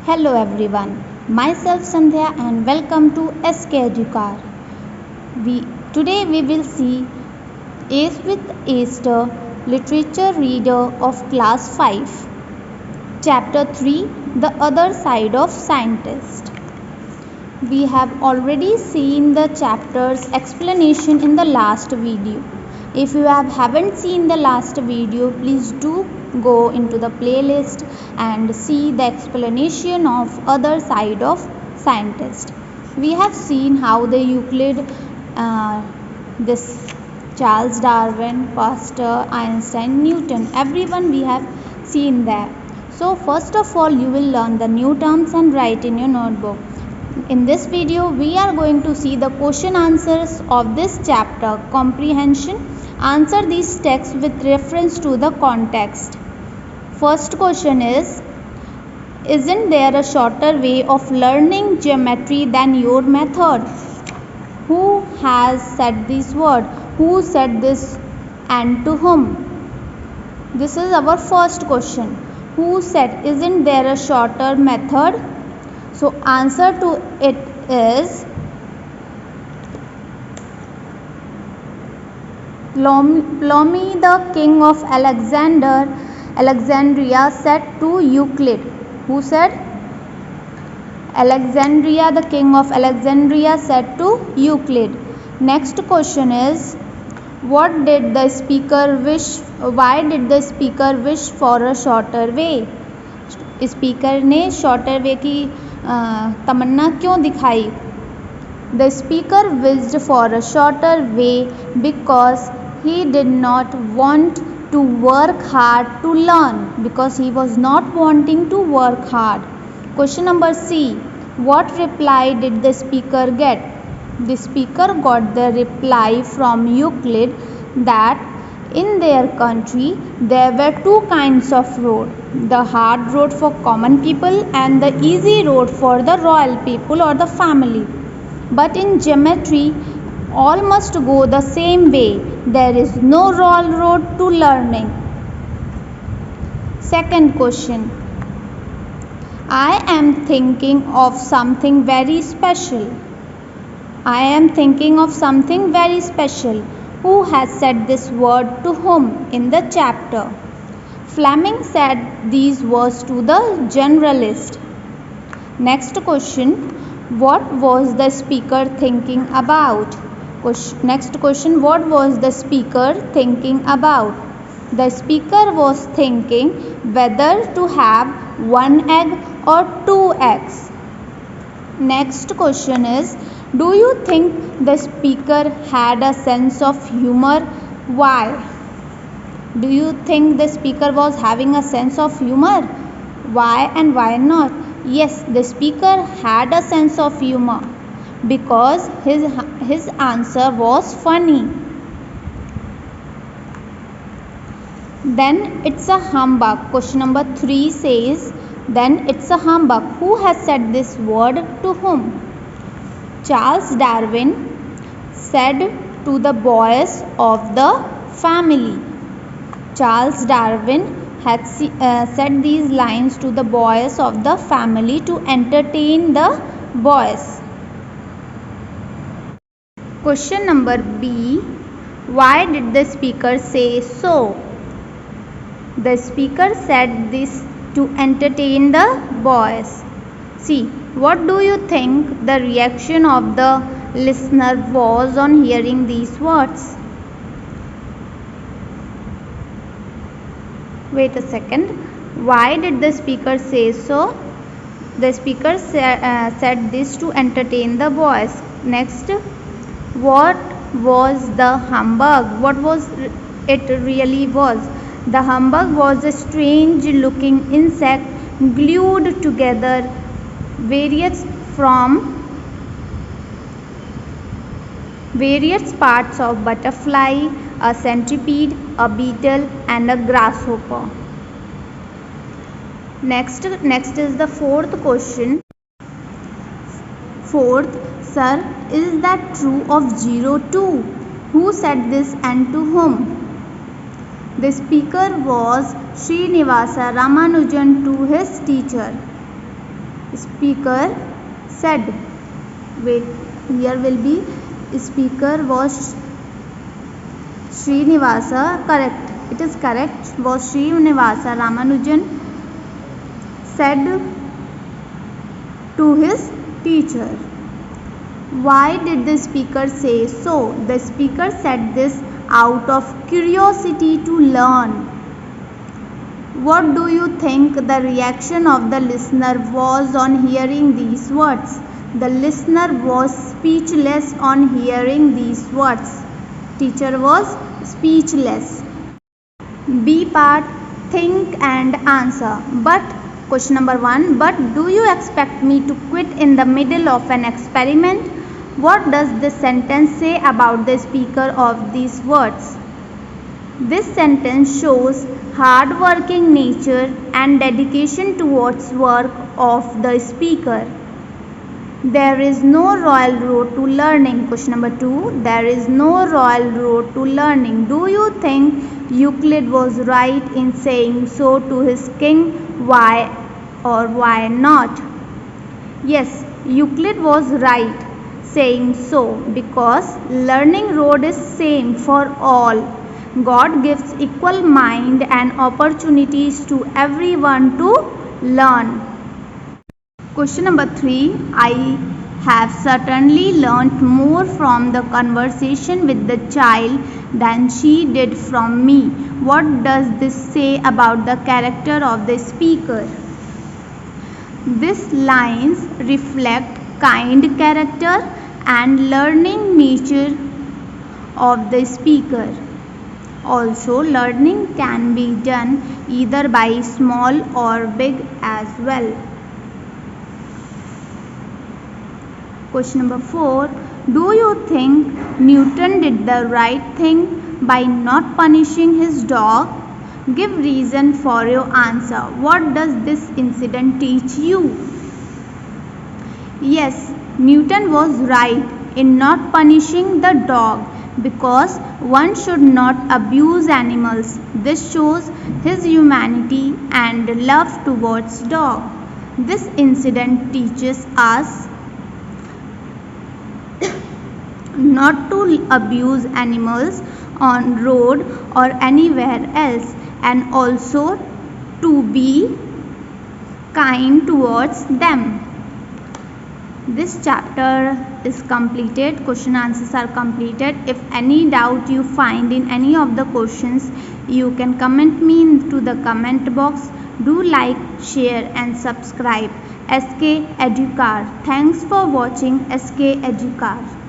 Hello everyone, myself Sandhya and welcome to SK Educar. Today we will see Ace with Aster literature reader of class 5, chapter 3, The Other Side of Scientist. We have already seen the chapter's explanation in the last video. If you haven't seen the last video, please do go into the playlist and see the explanation of other side of scientist. We have seen how the Euclid, this Charles Darwin, Pasteur, Einstein, Newton, everyone we have seen there. So first of all, you will learn the new terms and write in your notebook. In this video, we are going to see the question answers of this chapter, comprehension. Answer these texts with reference to the context. First question is, isn't there a shorter way of learning geometry than your method? Who has said this word? Who said this and to whom? This is our first question. Who said, isn't there a shorter method? So answer to it is Ptolemy, the king of Alexandria, said to Euclid. Who said? Alexandria, the king of Alexandria, said to Euclid. Next question is, what did the speaker wish? Why did the speaker wish for a shorter way? Speaker ने shorter way की तमन्ना क्यों दिखाई? The speaker wished for a shorter way because he did not want to work hard to learn, because he was not wanting to work hard. Question number C, what reply did the speaker get? The speaker got the reply from Euclid that in their country there were two kinds of road, the hard road for common people and the easy road for the royal people or the family. But in geometry all must go the same way. There is no royal road to learning. Second question, I am thinking of something very special. I am thinking of something very special. Who has said this word to whom in the chapter? Fleming said these words to the generalist. Next question, what was the speaker thinking about? Next question, what was the speaker thinking about? The speaker was thinking whether to have one egg or two eggs. Next question is, do you think the speaker had a sense of humor? Why? Do you think the speaker was having a sense of humor? Why and why not? Yes, the speaker had a sense of humor because his answer was funny. Then it's a humbug. Question number 3 says, then it's a humbug. Who has said this word to whom? Charles Darwin said to the boys of the family. Charles Darwin had said these lines to the boys of the family to entertain the boys. Question number B, why did the speaker say so? The speaker said this to entertain the boys. See, what do you think the reaction of the listener was on hearing these words? Wait a second. Why did the speaker say so? The speaker said this to entertain the boys. Next, what was the humbug? What was it really was? The humbug was a strange looking insect glued together various parts of butterfly, a centipede, a beetle and a grasshopper. Next is the fourth question. Fourth, sir, is that true of 0 too? Who said this and to whom? The speaker was Srinivasa Ramanujan to his teacher. speaker said. Wait, here will be speaker was Srinivasa. Correct. It is correct. Was Srinivasa Ramanujan said to his teacher. Why did the speaker say so? The speaker said this out of curiosity to learn. What do you think the reaction of the listener was on hearing these words? The listener was speechless on hearing these words. Teacher was speechless. B part, think and answer. But question number 1, but do you expect me to quit in the middle of an experiment? What does this sentence say about the speaker of these words? This sentence shows hard-working nature and dedication towards work of the speaker. There is no royal road to learning. Question number 2, there is no royal road to learning. Do you think Euclid was right in saying so to his king? Why or why not? Yes, Euclid was right saying so because learning road is same for all. God gives equal mind and opportunities to everyone to learn. Question number 3, I have certainly learnt more from the conversation with the child than she did from me. What does this say about the character of the speaker? These lines reflect kind character and learning nature of the speaker. Also, learning can be done either by small or big as well. Question number 4, do you think Newton did the right thing by not punishing his dog? Give reason for your answer. What does this incident teach you? Yes, Newton was right in not punishing the dog because one should not abuse animals. This shows his humanity and love towards dog. This incident teaches us not to abuse animals on road or anywhere else, and also to be kind towards them. This chapter is completed. Question answers are completed. If any doubt you find in any of the questions, you can comment me into the comment box. Do like, share and subscribe. SK Educar. Thanks for watching SK Educar.